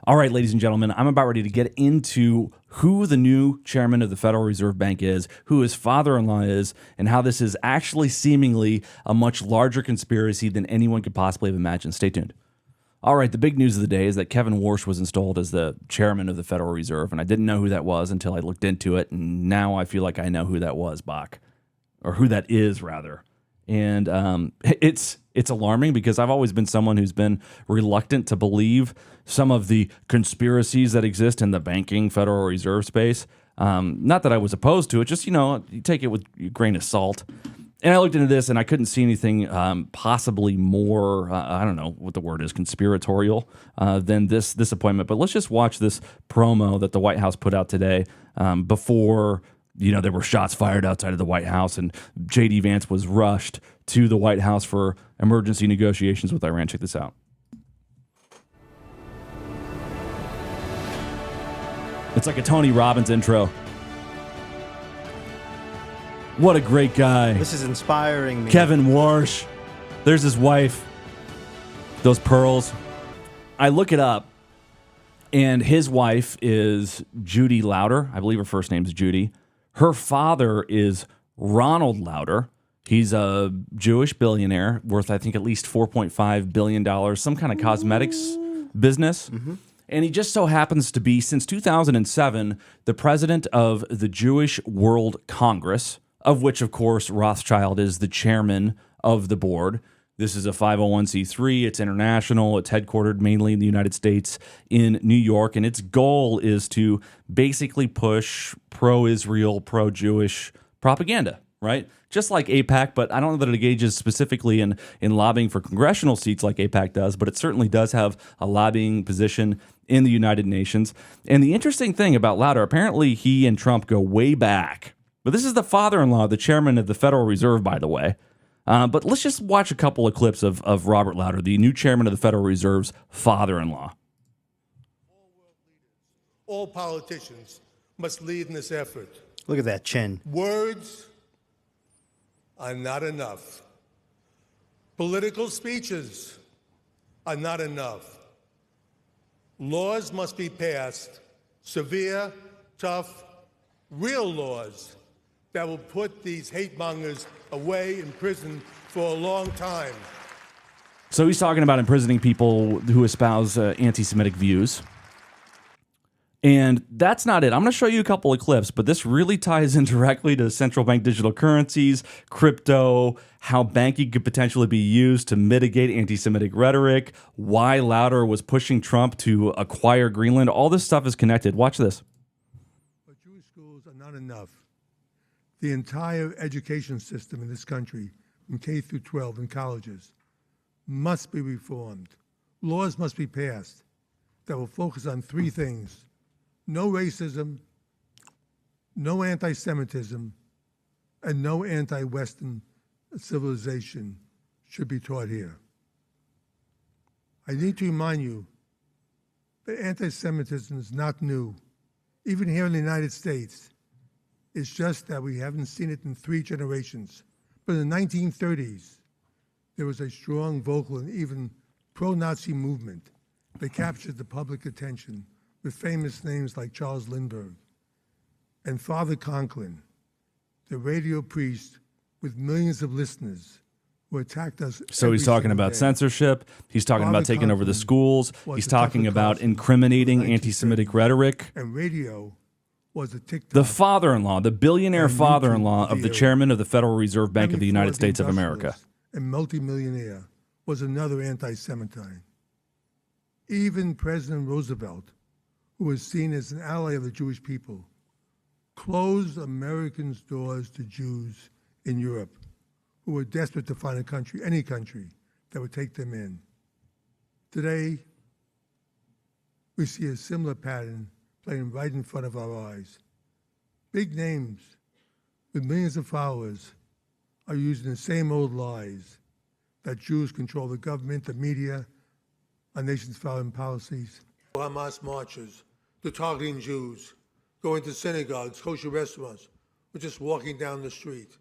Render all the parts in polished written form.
All right, ladies and gentlemen, I'm about ready to get into who the new chairman of the Federal Reserve Bank is, who his father-in-law is, and how this is actually seemingly a much larger conspiracy than anyone could possibly have imagined. Stay tuned. All right, the big news of the day is that Kevin Warsh was installed as the chairman of the Federal Reserve, and I didn't know who that was until I looked into it, and now I feel like I know who that was, Bak, or who that is, rather. And it's alarming because I've always been someone who's been reluctant to believe some of the conspiracies that exist in the banking Federal Reserve space. Not that I was opposed to it, just, you take it with a grain of salt. And I looked into this and I couldn't see anything possibly more, I don't know what the word is, conspiratorial than this appointment. But let's just watch this promo that the White House put out today before there were shots fired outside of the White House, and J.D. Vance was rushed to the White House for emergency negotiations with Iran. Check this out. It's like a Tony Robbins intro. What a great guy. This is inspiring me. Kevin Warsh. There's his wife. Those pearls. I look it up, and his wife is Judy Lauder. I believe her first name is Judy. Her father is Ronald Lauder. He's a Jewish billionaire worth, I think, at least $4.5 billion, some kind of cosmetics business. Mm-hmm. And he just so happens to be, since 2007, the president of the Jewish World Congress, of which, of course, Rothschild is the chairman of the board. This is a 501c3. It's international. It's headquartered mainly in the United States in New York. And its goal is to basically push pro-Israel, pro-Jewish propaganda, right? Just like AIPAC, but I don't know that it engages specifically in lobbying for congressional seats like AIPAC does, but it certainly does have a lobbying position in the United Nations. And the interesting thing about Lauder, apparently he and Trump go way back. But this is the father-in-law, the chairman of the Federal Reserve, by the way. But let's just watch a couple of clips of Robert Lauder, the new chairman of the Federal Reserve's father-in-law. All world leaders, all politicians must lead in this effort. Look at that chin. Words are not enough. Political speeches are not enough. Laws must be passed, severe, tough, real laws that will put these hate mongers away in prison for a long time. So he's talking about imprisoning people who espouse anti-Semitic views. And that's not it. I'm going to show you a couple of clips, but this really ties in directly to central bank digital currencies, crypto, how banking could potentially be used to mitigate anti-Semitic rhetoric, why Lauder was pushing Trump to acquire Greenland. All this stuff is connected. Watch this. But Jewish schools are not enough. The entire education system in this country, from K through 12 and colleges, must be reformed. Laws must be passed that will focus on three things: no racism, no anti-Semitism, and no anti-Western civilization should be taught here. I need to remind you that anti-Semitism is not new, even here in the United States. It's just that we haven't seen it in 3 generations. But in the 1930s, there was a strong, vocal, and even pro-Nazi movement that captured the public attention with famous names like Charles Lindbergh and Father Conklin, the radio priest with millions of listeners who attacked us. So he's talking about censorship. He's talking about taking over the schools. He's talking about incriminating anti-Semitic rhetoric. And radio was a TikTok. The father-in-law, the billionaire father-in-law of the chairman of the Federal Reserve Bank of the United States of America. And multimillionaire was another anti-Semite. Even President Roosevelt, who was seen as an ally of the Jewish people, closed Americans' doors to Jews in Europe who were desperate to find a country, any country, that would take them in. Today, we see a similar pattern playing right in front of our eyes. Big names with millions of followers are using the same old lies that Jews control the government, the media, our nation's foreign policies. Hamas marchers, they're targeting Jews, going to synagogues, kosher restaurants, or just walking down the street.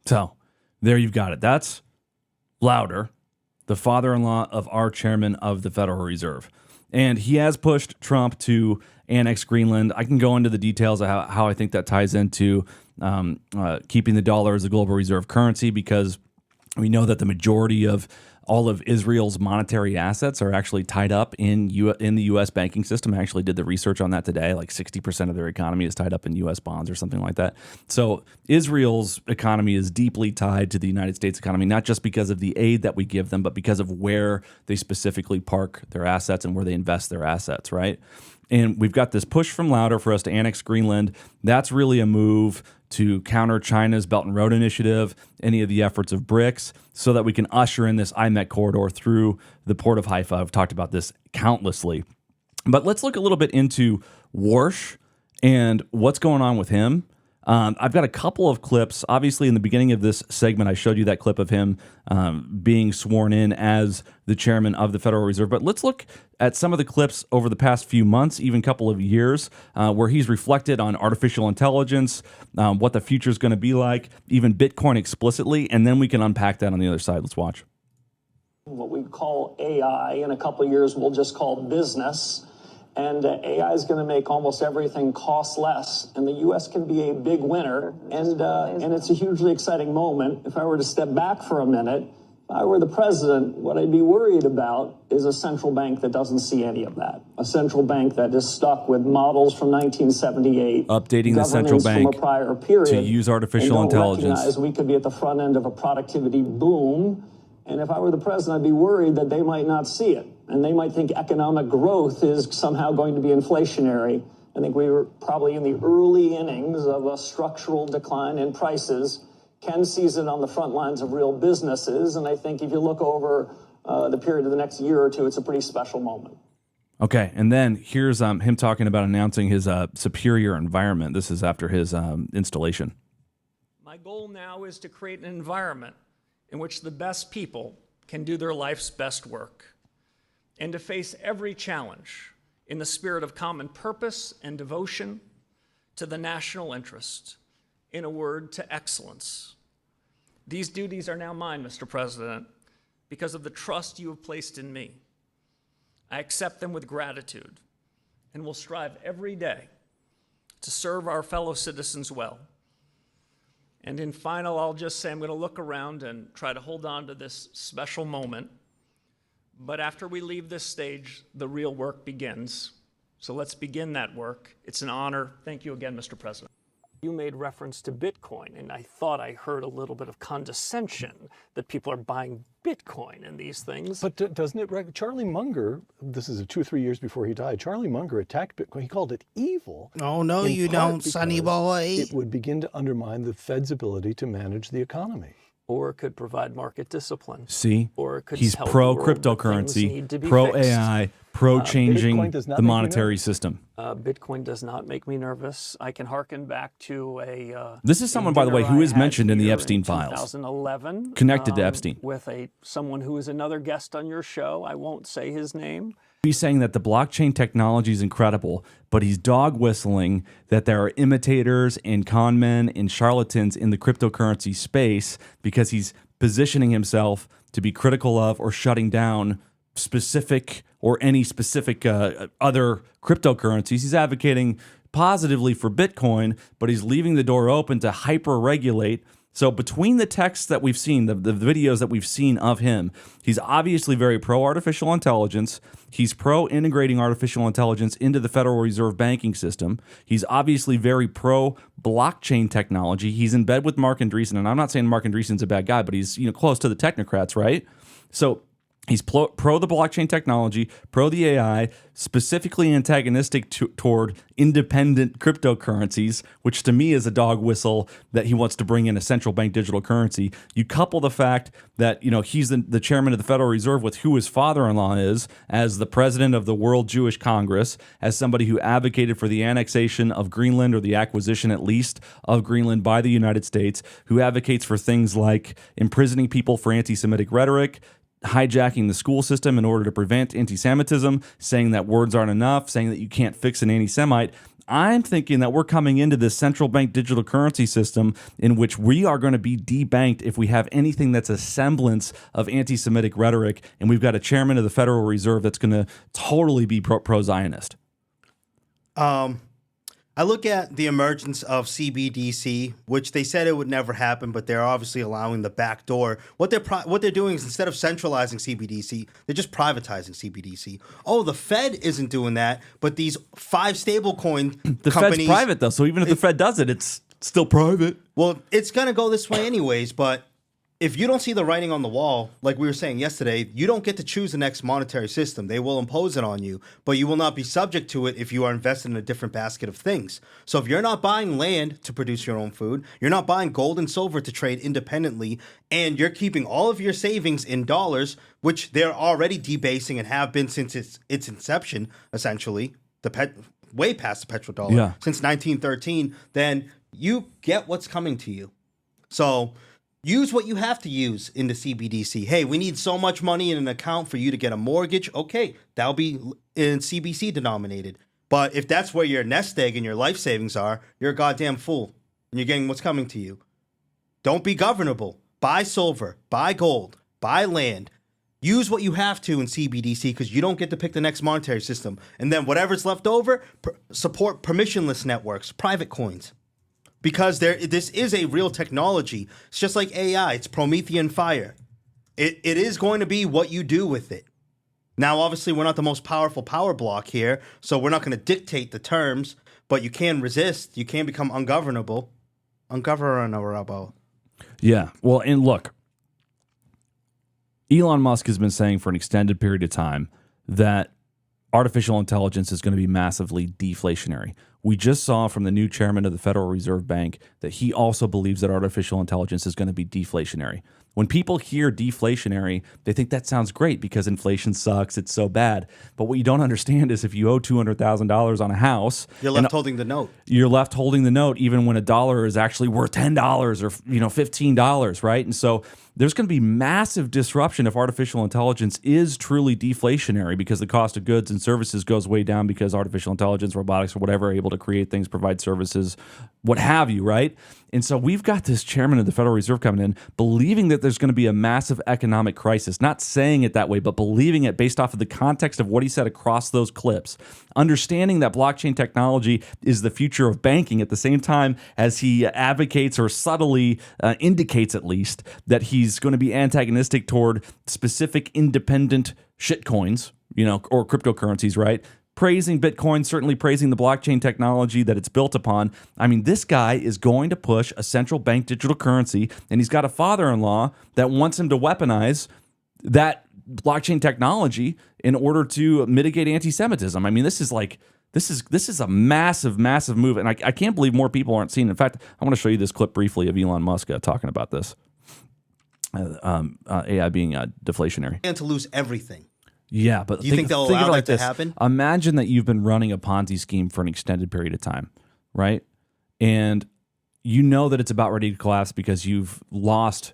So there you've got it. That's Lauder. the father-in-law of our chairman of the Federal Reserve. And he has pushed Trump to annex Greenland. I can go into the details of how I think that ties into keeping the dollar as a global reserve currency, because we know that the majority of all of Israel's monetary assets are actually tied up in the U.S. banking system. I actually did the research on that today. Like 60% of their economy is tied up in U.S. bonds or something like that. So Israel's economy is deeply tied to the United States economy, not just because of the aid that we give them, but because of where they specifically park their assets and where they invest their assets, right? And we've got this push from Lauder for us to annex Greenland. That's really a move to counter China's Belt and Road Initiative, any of the efforts of BRICS, so that we can usher in this IMEC corridor through the port of Haifa. I've talked about this countlessly. But let's look a little bit into Warsh and what's going on with him. I've got a couple of clips. Obviously, in the beginning of this segment, I showed you that clip of him being sworn in as the chairman of the Federal Reserve. But let's look at some of the clips over the past few months, even couple of years, where he's reflected on artificial intelligence, what the future is going to be like, even Bitcoin explicitly, and then we can unpack that on the other side. Let's watch. What we call AI in a couple of years, we'll just call business. And AI is going to make almost everything cost less, and the U.S. can be a big winner. And it's a hugely exciting moment. If I were to step back for a minute, if I were the president, what I'd be worried about is a central bank that doesn't see any of that. A central bank that is stuck with models from 1978, updating the central bank from a prior period, to use artificial intelligence. Recognize we could be at the front end of a productivity boom. And if I were the president, I'd be worried that they might not see it. And they might think economic growth is somehow going to be inflationary. I think we were probably in the early innings of a structural decline in prices. Ken sees it on the front lines of real businesses. And I think if you look over the period of the next year or two, it's a pretty special moment. Okay, and then here's him talking about announcing his superior environment. This is after his installation. My goal now is to create an environment in which the best people can do their life's best work, and to face every challenge in the spirit of common purpose and devotion to the national interest. In a word, to excellence. These duties are now mine, Mr. President, because of the trust you have placed in me. I accept them with gratitude and will strive every day to serve our fellow citizens well. And in final, I'll just say I'm going to look around and try to hold on to this special moment. But after we leave this stage, the real work begins. So let's begin that work. It's an honor. Thank you again, Mr. President. You made reference to Bitcoin, and I thought I heard a little bit of condescension that people are buying Bitcoin and these things. But doesn't it, Charlie Munger, this is 2 or 3 years before he died, Charlie Munger attacked Bitcoin. He called it evil. Oh, no, you don't, sonny boy. It would begin to undermine the Fed's ability to manage the economy. Or it could provide market discipline. See, or it could he's tell pro the world that things cryptocurrency, need to be pro fixed. AI, pro changing the monetary nervous. system. Bitcoin does not make me nervous. I can hearken back to a. This is someone, by the way, who is mentioned in the Epstein files. 2011, connected to Epstein. With someone who is another guest on your show. I won't say his name. He's saying that the blockchain technology is incredible, but he's dog whistling that there are imitators and con men and charlatans in the cryptocurrency space because he's positioning himself to be critical of or shutting down specific or any specific other cryptocurrencies. He's advocating positively for Bitcoin, but he's leaving the door open to hyper-regulate. So between the texts that we've seen, the videos that we've seen of him, he's obviously very pro-artificial intelligence. He's pro-integrating artificial intelligence into the Federal Reserve banking system. He's obviously very pro-blockchain technology. He's in bed with Mark Andreessen, and I'm not saying Mark Andreessen's a bad guy, but he's close to the technocrats, right? So he's pro the blockchain technology, pro the AI, specifically antagonistic toward independent cryptocurrencies, which to me is a dog whistle that he wants to bring in a central bank digital currency. You couple the fact that he's the chairman of the Federal Reserve with who his father-in-law is as the president of the World Jewish Congress, as somebody who advocated for the annexation of Greenland, or the acquisition at least of Greenland by the United States, who advocates for things like imprisoning people for anti-Semitic rhetoric, hijacking the school system in order to prevent anti-Semitism, saying that words aren't enough, saying that you can't fix an anti-Semite. I'm thinking that we're coming into this central bank digital currency system in which we are going to be debanked if we have anything that's a semblance of anti-Semitic rhetoric, and we've got a chairman of the Federal Reserve that's going to totally be pro-Zionist. I look at the emergence of CBDC, which they said it would never happen, but they're obviously allowing the back door. What they're doing is, instead of centralizing CBDC, they're just privatizing CBDC. Oh, the Fed isn't doing that, but these 5 stablecoin The companies, Fed's private, though, so even if the Fed does it, it's still private. well, it's going to go this way anyways, but if you don't see the writing on the wall, like we were saying yesterday, you don't get to choose the next monetary system. They will impose it on you, but you will not be subject to it if you are invested in a different basket of things. So if you're not buying land to produce your own food, you're not buying gold and silver to trade independently, and you're keeping all of your savings in dollars, which they're already debasing and have been since its inception, essentially, way past the petrodollar, since 1913, then you get what's coming to you. So use what you have to use in the CBDC. Hey, we need so much money in an account for you to get a mortgage. Okay, that'll be in CBC denominated. But if that's where your nest egg and your life savings are, you're a goddamn fool. And you're getting what's coming to you. Don't be governable. Buy silver, buy gold, buy land. Use what you have to in CBDC because you don't get to pick the next monetary system. And then whatever's left over, support permissionless networks, private coins. Because this is a real technology. It's just like AI. It's Promethean fire. It is going to be what you do with it. Now, obviously, we're not the most powerful power block here, so we're not going to dictate the terms, but you can resist. You can become ungovernable. Ungovernable. Yeah. Well, and look, Elon Musk has been saying for an extended period of time that artificial intelligence is going to be massively deflationary. We just saw from the new chairman of the Federal Reserve Bank that he also believes that artificial intelligence is going to be deflationary. When people hear deflationary, they think that sounds great because inflation sucks, it's so bad. But what you don't understand is if you owe $200,000 on a house, you're left holding the note. You're left holding the note even when a dollar is actually worth $10 or $15, right? And so there's going to be massive disruption if artificial intelligence is truly deflationary because the cost of goods and services goes way down because artificial intelligence, robotics, or whatever are able to create things, provide services, what have you, right? And so we've got this chairman of the Federal Reserve coming in believing that there's going to be a massive economic crisis, not saying it that way, but believing it based off of the context of what he said across those clips, understanding that blockchain technology is the future of banking at the same time as he advocates or subtly indicates at least that he's going to be antagonistic toward specific independent shitcoins, or cryptocurrencies, right? Praising Bitcoin, certainly praising the blockchain technology that it's built upon. I mean, this guy is going to push a central bank digital currency, and he's got a father-in-law that wants him to weaponize that blockchain technology in order to mitigate anti-Semitism. I mean, this is a massive, massive move, and I can't believe more people aren't seeing it. In fact, I want to show you this clip briefly of Elon Musk talking about this. AI being deflationary. And to lose everything. Yeah, but do you think they'll allow that to happen? Imagine that you've been running a Ponzi scheme for an extended period of time, right? And you know that it's about ready to collapse because you've lost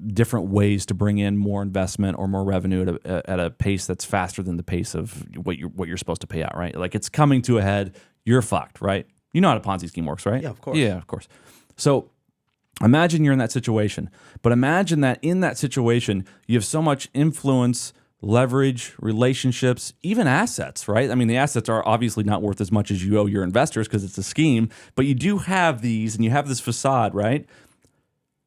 different ways to bring in more investment or more revenue at a pace that's faster than the pace of what you're supposed to pay out, right? Like it's coming to a head. You're fucked, right? You know how a Ponzi scheme works, right? Yeah, of course. Yeah, of course. So imagine you're in that situation, but imagine that in that situation you have so much influence, leverage, relationships, even assets, right? I mean, the assets are obviously not worth as much as you owe your investors because it's a scheme, but you do have these and you have this facade, right?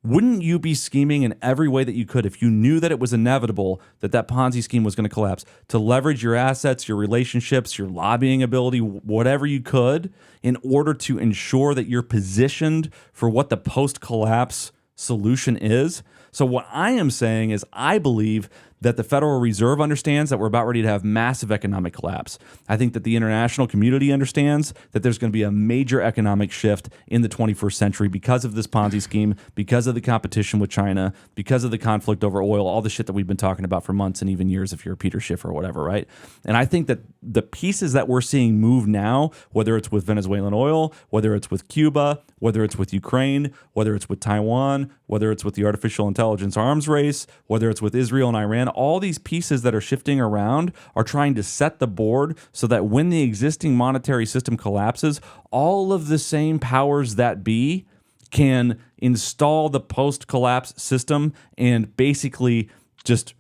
Wouldn't you be scheming in every way that you could if you knew that it was inevitable that Ponzi scheme was going to collapse to leverage your assets, your relationships, your lobbying ability, whatever you could in order to ensure that you're positioned for what the post-collapse solution is? So what I am saying is I believe that the Federal Reserve understands that we're about ready to have massive economic collapse. I think that the international community understands that there's going to be a major economic shift in the 21st century because of this Ponzi scheme, because of the competition with China, because of the conflict over oil, all the shit that we've been talking about for months and even years if you're a Peter Schiff or whatever, right? And I think that the pieces that we're seeing move now, whether it's with Venezuelan oil, whether it's with Cuba, whether it's with Ukraine, whether it's with Taiwan, whether it's with the artificial intelligence arms race, whether it's with Israel and Iran, all these pieces that are shifting around are trying to set the board so that when the existing monetary system collapses, all of the same powers that be can install the post-collapse system and basically just,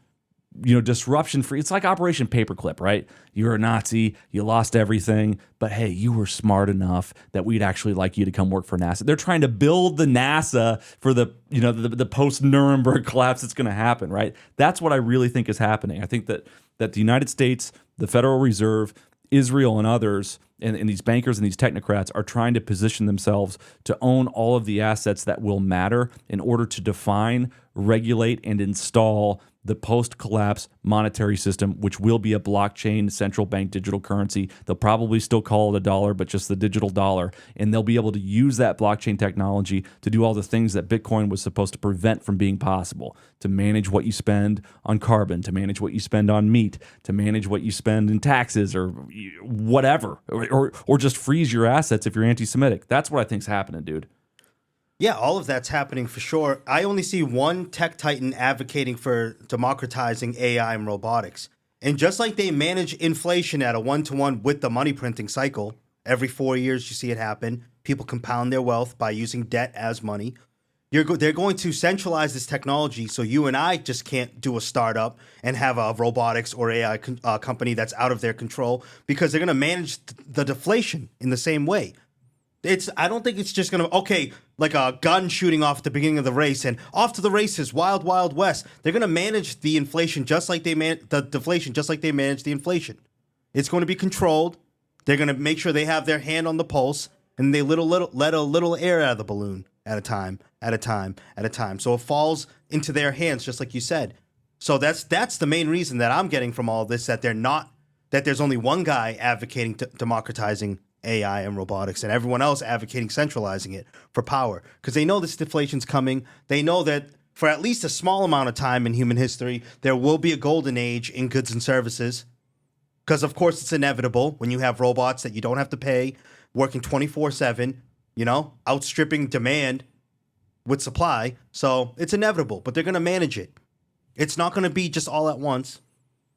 disruption free. It's like Operation Paperclip, right? You're a Nazi, you lost everything, but hey, you were smart enough that we'd actually like you to come work for NASA. They're trying to build the NASA for the post-Nuremberg collapse that's going to happen, right? That's what I really think is happening. I think that the United States, the Federal Reserve, Israel, and others, and these bankers and these technocrats are trying to position themselves to own all of the assets that will matter in order to define, regulate, and install the post-collapse monetary system, which will be a blockchain central bank digital currency. They'll probably still call it a dollar, but just the digital dollar. And they'll be able to use that blockchain technology to do all the things that Bitcoin was supposed to prevent from being possible, to manage what you spend on carbon, to manage what you spend on meat, to manage what you spend in taxes or whatever, or just freeze your assets if you're anti-Semitic. That's what I think's happening, dude. Yeah, all of that's happening for sure. I only see one tech titan advocating for democratizing AI and robotics. And just like they manage inflation at a one-to-one with the money printing cycle, every 4 years you see it happen. People compound their wealth by using debt as money. They're going to centralize this technology so you and I just can't do a startup and have a robotics or AI company that's out of their control, because they're going to manage the deflation in the same way. I don't think it's just going to, like a gun shooting off at the beginning of the race and off to the races, wild, wild west. They're going to manage the inflation just like the deflation, just like they manage the inflation. It's going to be controlled. They're going to make sure they have their hand on the pulse, and they let a little air out of the balloon at a time. So it falls into their hands, just like you said. So that's the main reason that I'm getting from all of this, that there's only one guy advocating democratizing AI and robotics, and everyone else advocating centralizing it for power, because they know this deflation's coming. They know that for at least a small amount of time in human history, there will be a golden age in goods and services, because of course it's inevitable when you have robots that you don't have to pay, working 24/7, outstripping demand with supply. So it's inevitable, but they're going to manage it. It's not going to be just all at once,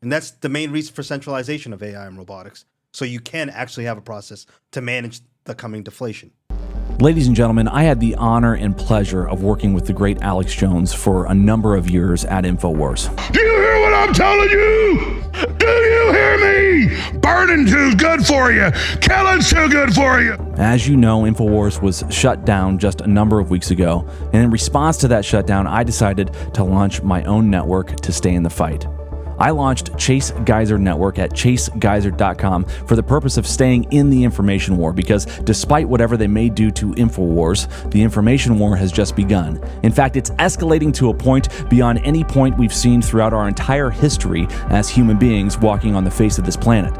and that's the main reason for centralization of AI and robotics. So you can actually have a process to manage the coming deflation. Ladies and gentlemen, I had the honor and pleasure of working with the great Alex Jones for a number of years at InfoWars. Do you hear what I'm telling you? Do you hear me? Burning too good for you. Killing's too good for you. As you know, InfoWars was shut down just a number of weeks ago, and in response to that shutdown, I decided to launch my own network to stay in the fight. I launched Chase Geiser Network at chasegeiser.com for the purpose of staying in the information war, because despite whatever they may do to InfoWars, the information war has just begun. In fact, it's escalating to a point beyond any point we've seen throughout our entire history as human beings walking on the face of this planet.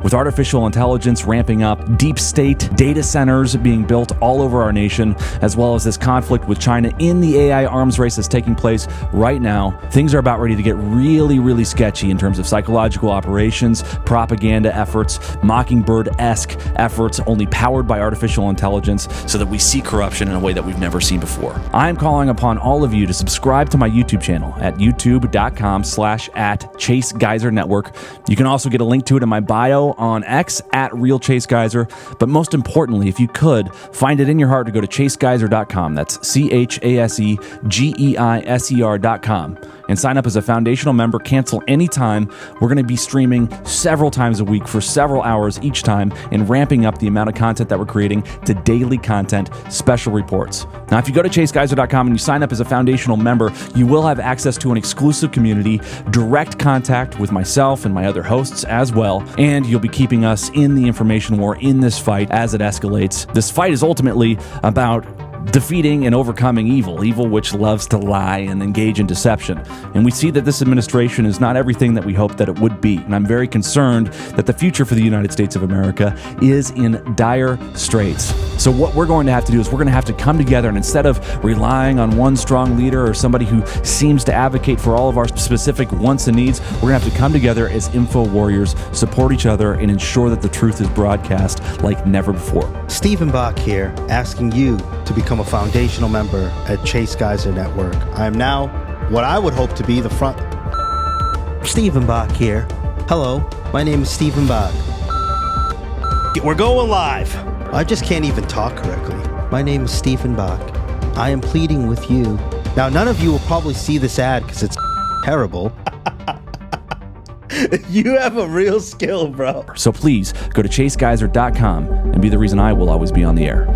With artificial intelligence ramping up, deep state data centers being built all over our nation, as well as this conflict with China in the AI arms race that's taking place right now, things are about ready to get really, really sketchy in terms of psychological operations, propaganda efforts, Mockingbird-esque efforts only powered by artificial intelligence, so that we see corruption in a way that we've never seen before. I'm calling upon all of you to subscribe to my YouTube channel at youtube.com/@ChaseGeiserNetwork. You can also get a link to it in my bio on X at @RealChaseGeiser. But most importantly, if you could, find it in your heart to go to ChaseGeiser.com. That's ChaseGeiser.com. And sign up as a foundational member. Cancel anytime. We're going to be streaming several times a week for several hours each time, and ramping up the amount of content that we're creating to daily content, special reports. Now, if you go to ChaseGeiser.com and you sign up as a foundational member, you will have access to an exclusive community, direct contact with myself and my other hosts as well, and you'll be keeping us in the information war in this fight as it escalates. This fight is ultimately about defeating and overcoming evil which loves to lie and engage in deception. And we see that this administration is not everything that we hoped that it would be. And I'm very concerned that the future for the United States of America is in dire straits. So what we're going to have to do is we're going to have to come together, and instead of relying on one strong leader or somebody who seems to advocate for all of our specific wants and needs, we're going to have to come together as info warriors, support each other, and ensure that the truth is broadcast like never before. Steven Bak here, asking you to become become a foundational member at Chase Geiser Network. I am now what I would hope to be the front. Steven Bak here. Hello, my name is Steven Bak. We're going live. I just can't even talk correctly. My name is Steven Bak. I am pleading with you. Now, none of you will probably see this ad because it's terrible. You have a real skill, bro. So please go to chasegeyser.com and be the reason I will always be on the air.